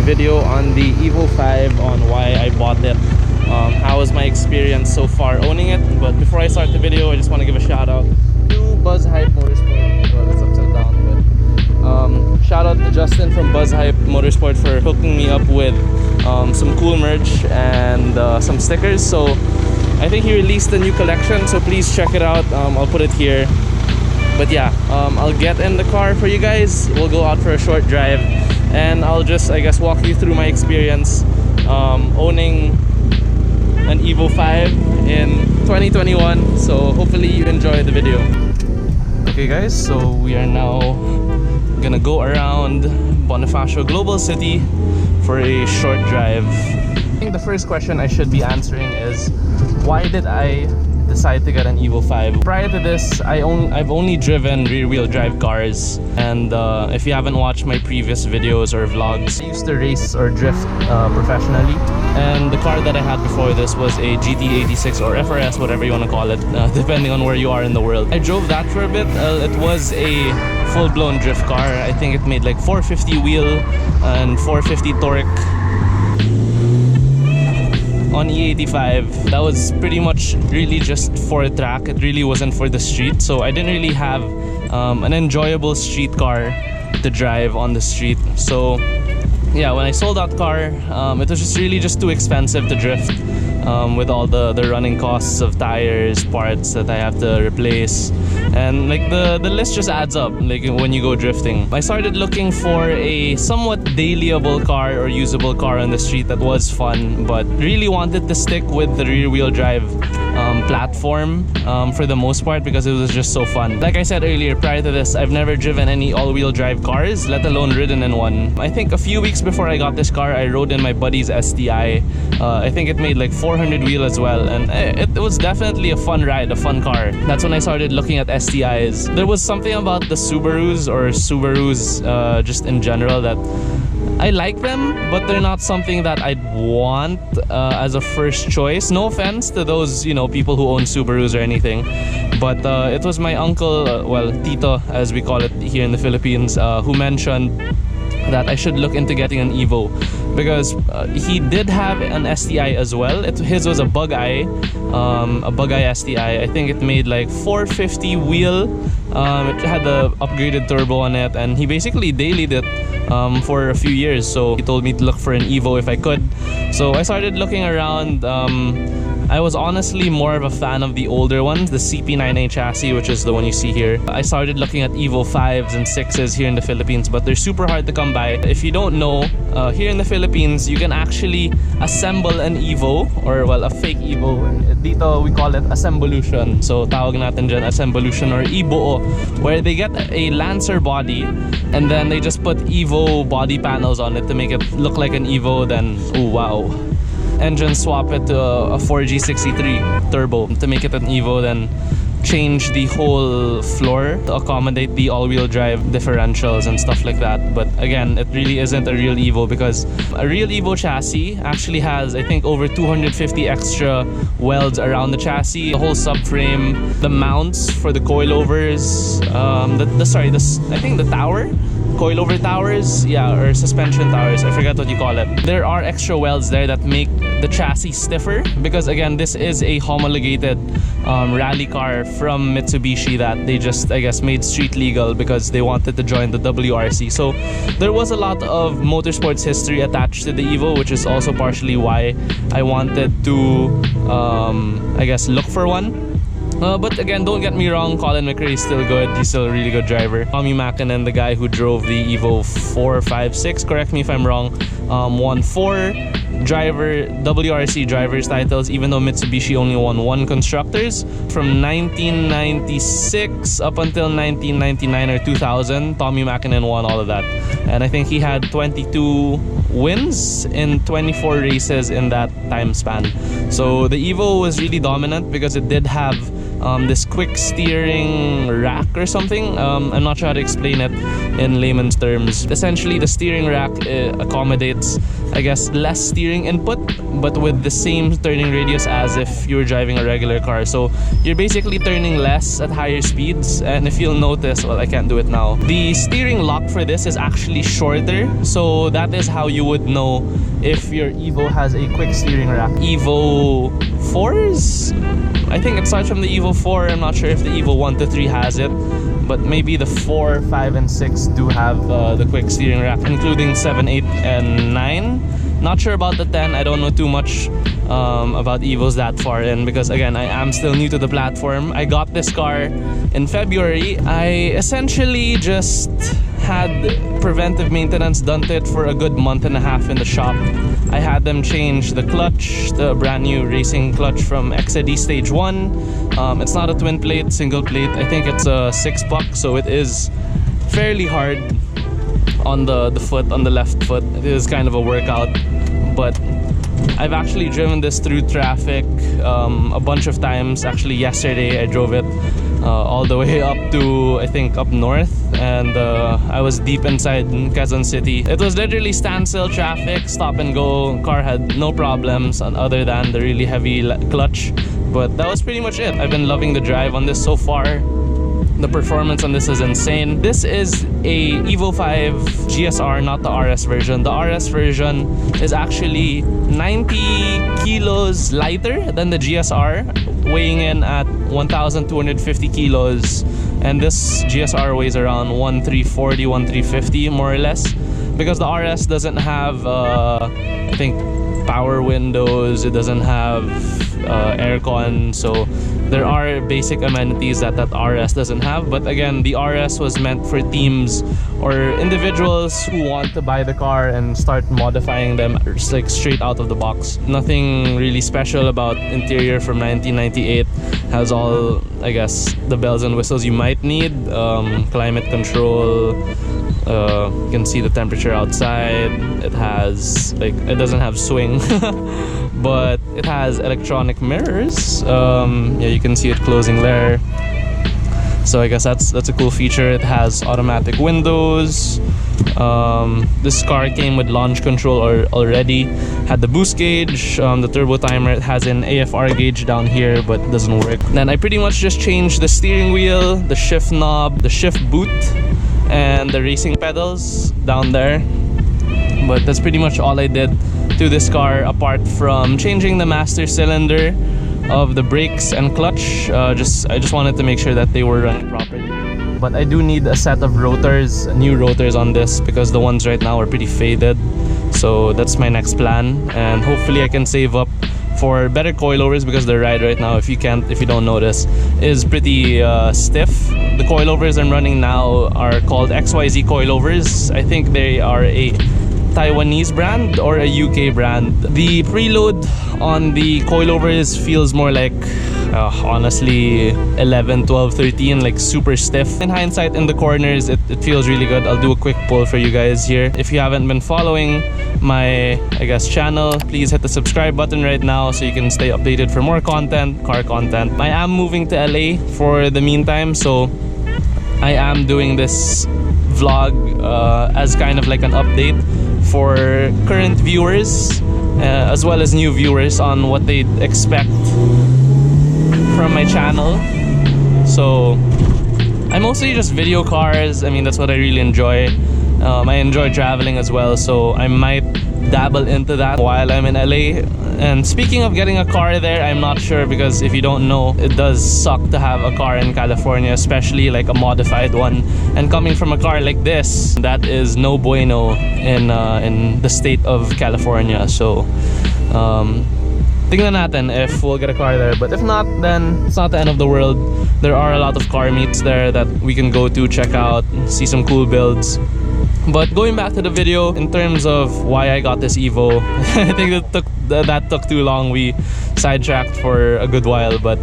video on the Evo 5 on why I bought it. How was my experience so far owning it? But before I start the video, I just want to give a shout out to Buzz Hype Motorsport. Well, it's upside down, but shout out to Justin from Buzz Hype Motorsport for hooking me up with some cool merch and some stickers. So I think he released a new collection, so please check it out. I'll put it here. But yeah, I'll get in the car for you guys. We'll go out for a short drive, and I'll just, I guess, walk you through my experience owning an Evo 5 in 2021. So hopefully you enjoy the video. Okay guys, so we are now gonna go around Bonifacio Global City for a short drive. I think the first question I should be answering is, why did I decide to get an Evo 5? Prior to this, I've only driven rear-wheel drive cars, and if you haven't watched my previous videos or vlogs, I used to race or drift professionally, and the car that I had before this was a GT86 or FRS, whatever you want to call it, depending on where you are in the world. I drove that for a bit. It was a full-blown drift car. I think it made like 450 wheel and 450 torque on E85. That was pretty much really just for a track. It really wasn't for the street, so I didn't really have an enjoyable street car to drive on the street. So yeah, when I sold that car, it was just really just too expensive to drift, with all the running costs of tires, parts that I have to replace, and like the list just adds up like when you go drifting. I started looking for a somewhat dailyable car or usable car on the street that was fun, but really wanted to stick with the rear-wheel drive platform for the most part, because it was just so fun. Like I said earlier, prior to this, I've never driven any all-wheel drive cars, let alone ridden in one. I think a few weeks before I got this car, I rode in my buddy's STI. I think it made like 400 wheel as well, and it was definitely a fun ride, a fun car. That's when I started looking at STIs. There was something about the Subarus just in general that I like them, but they're not something that I'd want as a first choice. No offense to those, you know, people who own Subarus or anything, but it was my uncle, well, Tito as we call it here in the Philippines, who mentioned that I should look into getting an Evo, because he did have an STI as well. His was a Bug Eye STI. I think it made like 450 wheel. It had the upgraded turbo on it, and he basically dailied it for a few years. So he told me to look for an Evo if I could. So I started looking around. I was honestly more of a fan of the older ones, the CP9A chassis, which is the one you see here. I started looking at Evo 5s and 6s here in the Philippines, but they're super hard to come by. If you don't know, here in the Philippines, you can actually assemble an Evo, or well, a fake Evo. Dito, we call it Assemvolution. So tawag natin dyan, Assemvolution or Ibuo, where they get a Lancer body, and then they just put Evo body panels on it to make it look like an Evo. Then, oh wow. Engine swap it to a 4G63 turbo to make it an Evo, then change the whole floor to accommodate the all-wheel drive differentials and stuff like that. But again, it really isn't a real Evo, because a real Evo chassis actually has, I think, over 250 extra welds around the chassis, the whole subframe, the mounts for the coilovers, I think the tower, coilover towers, yeah, or suspension towers, I forgot what you call it. There are extra welds there that make the chassis stiffer, because again, this is a homologated rally car from Mitsubishi that they just, I guess, made street legal because they wanted to join the WRC. So there was a lot of motorsports history attached to the Evo, which is also partially why I wanted to, I guess, look for one. But again, don't get me wrong, Colin McRae is still good. He's still a really good driver. Tommy Mäkinen, the guy who drove the Evo 4, 5, 6, correct me if I'm wrong, won 4 WRC drivers titles, even though Mitsubishi only won 1 constructors. From 1996 up until 1999 or 2000, Tommy Mäkinen won all of that. And I think he had 22 wins in 24 races in that time span. So the Evo was really dominant because it did have this quick steering rack or something. I'm not sure how to explain it in layman's terms. Essentially, the steering rack accommodates I guess, less steering input, but with the same turning radius as if you were driving a regular car. So you're basically turning less at higher speeds. And if you'll notice, well, I can't do it now, the steering lock for this is actually shorter. So that is how you would know if your Evo has a quick steering rack. Evo 4s? I think it starts from the Evo 4. I'm not sure if the Evo 1 to 3 has it, but maybe the 4, 5, and 6 do have the quick steering rack, including 7, 8, and 9. Not sure about the 10. I don't know too much about Evos that far in, because again, I am still new to the platform. I got this car in February. I essentially just had preventive maintenance done to it for a good month and a half in the shop. I had them change the clutch, the brand new racing clutch from XID Stage 1. It's not a twin plate, single plate. I think it's a 6-puck, so it is fairly hard on the foot, on the left foot. It is kind of a workout, but I've actually driven this through traffic a bunch of times. Actually, yesterday I drove it all the way up to, I think, up north, and I was deep inside Quezon City. It was literally standstill traffic, stop and go. Car had no problems other than the really heavy clutch, but that was pretty much it. I've been loving the drive on this so far. The performance on this is insane. This is a Evo 5 GSR, not the RS version. The RS version is actually 90 kilos lighter than the GSR, weighing in at 1,250 kilos. And this GSR weighs around 1,340, 1,350 more or less. Because the RS doesn't have, I think, power windows, it doesn't have aircon, so there are basic amenities that RS doesn't have. But again, the RS was meant for teams or individuals who want to buy the car and start modifying them like straight out of the box. Nothing really special about interior from 1998. Has all, I guess, the bells and whistles you might need. Climate control, you can see the temperature outside. It has, like, it doesn't have swing but it has electronic mirrors. Yeah, you can see it closing there, so I guess that's a cool feature. It has automatic windows. This car came with launch control already. Had the boost gauge, the turbo timer. It has an AFR gauge down here, but it doesn't work. Then I pretty much just changed the steering wheel, the shift knob, the shift boot, and the racing pedals down there. But that's pretty much all I did to this car, apart from changing the master cylinder of the brakes and clutch. I just wanted to make sure that they were running properly. But I do need a set of rotors, new rotors on this, because the ones right now are pretty faded. So that's my next plan, and hopefully I can save up for better coilovers, because the ride right now, if you don't notice, is pretty stiff. The coilovers I'm running now are called XYZ coilovers. I think they are a Taiwanese brand or a UK brand. The preload on the coilovers feels more like honestly 11, 12, 13, like super stiff. In hindsight, in the corners, it feels really good. I'll do a quick pull for you guys here. If you haven't been following my, I guess, channel, please hit the subscribe button right now so you can stay updated for more content, car content. I am moving to LA for the meantime, so I am doing this vlog as kind of like an update for current viewers as well as new viewers on what they expect from my channel. So I mostly just video cars. I mean, that's what I really enjoy. I enjoy traveling as well, so I might dabble into that while I'm in LA. And speaking of getting a car there, I'm not sure, because if you don't know, it does suck to have a car in California, especially like a modified one. And coming from a car like this, that is no bueno in the state of California. So tingnan natin if we'll get a car there. But if not, then it's not the end of the world. There are a lot of car meets there that we can go to, check out, see some cool builds. But going back to the video, in terms of why I got this Evo, I think that took too long. We sidetracked for a good while, but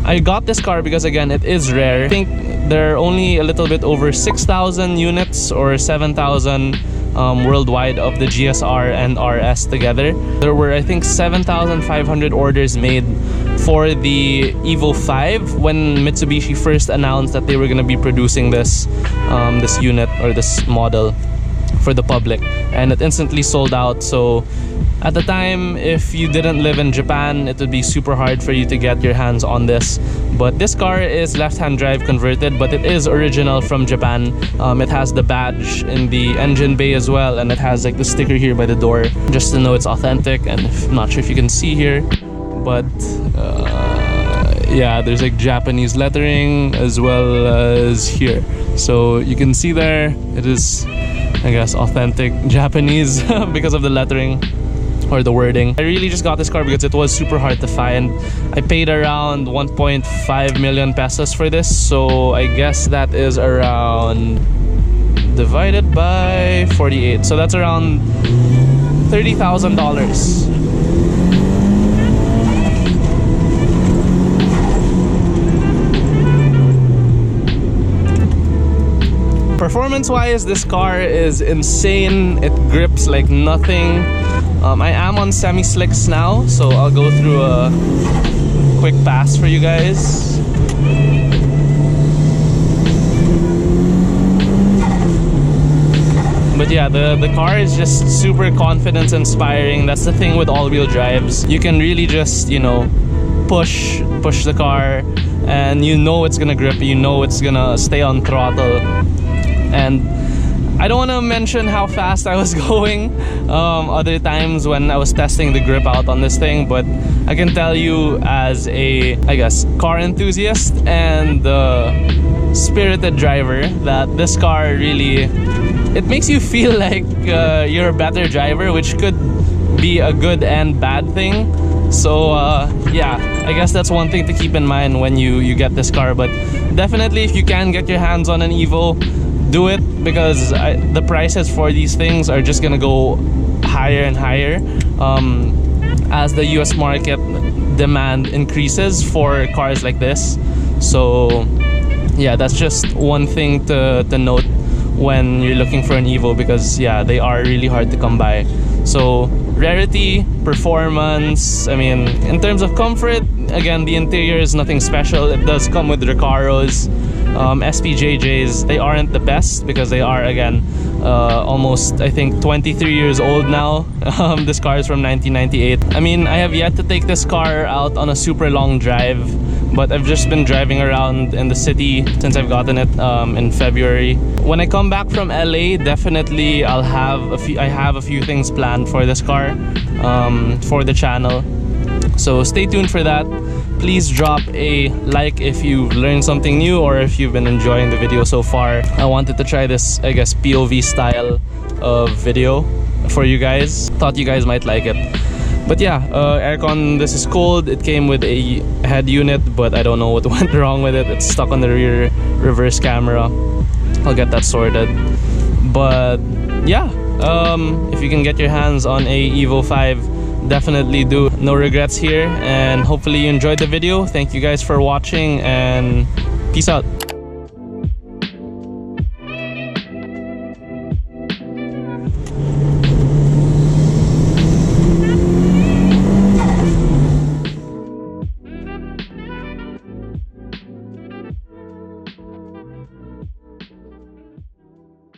I got this car because, again, it is rare. I think there are only a little bit over 6,000 units or 7,000 worldwide of the GSR and RS together. There were, I think, 7,500 orders made for the Evo 5 when Mitsubishi first announced that they were going to be producing this unit or this model. for the public, and it instantly sold out. So at the time, if you didn't live in Japan, it would be super hard for you to get your hands on this. But this car is left-hand drive converted, but it is original from Japan. It has the badge in the engine bay as well, and it has like the sticker here by the door, just to know it's authentic. And I'm not sure if you can see here, but yeah, there's like Japanese lettering as well as here. So you can see there, it is, I guess, authentic Japanese because of the lettering or the wording. I really just got this car because it was super hard to find. I paid around 1.5 million pesos for this, so I guess that is around divided by 48, so that's around $30,000. Performance-wise, this car is insane. It grips like nothing. I am on semi-slicks now, so I'll go through a quick pass for you guys. But yeah, the car is just super confidence inspiring. That's the thing with all-wheel drives. You can really just, you know, push the car, and you know it's gonna grip, you know it's gonna stay on throttle. And I don't want to mention how fast I was going other times when I was testing the grip out on this thing, but I can tell you as a, I guess, car enthusiast and spirited driver that this car really, it makes you feel like you're a better driver, which could be a good and bad thing. So yeah, I guess that's one thing to keep in mind when you get this car. But definitely, if you can get your hands on an Evo, do it, because the prices for these things are just gonna go higher and higher as the US market demand increases for cars like this. So yeah, that's just one thing to note when you're looking for an Evo, because yeah, they are really hard to come by. So rarity, performance, I mean, in terms of comfort, again, the interior is nothing special. It does come with Recaros, SPJJs. They aren't the best because they are, again, almost, I think, 23 years old now. This car is from 1998. I mean, I have yet to take this car out on a super long drive, but I've just been driving around in the city since I've gotten it in February. When I come back from LA, definitely I have a few things planned for this car for the channel. So stay tuned for that. Please drop a like if you've learned something new or if you've been enjoying the video so far. I wanted to try this, I guess, POV style of video for you guys. Thought you guys might like it. But yeah, aircon, this is cold. It came with a head unit, but I don't know what went wrong with it. It's stuck on the rear reverse camera. I'll get that sorted. But yeah, if you can get your hands on a Evo 5, definitely do. No regrets here, and hopefully you enjoyed the video. Thank you guys for watching, and peace out.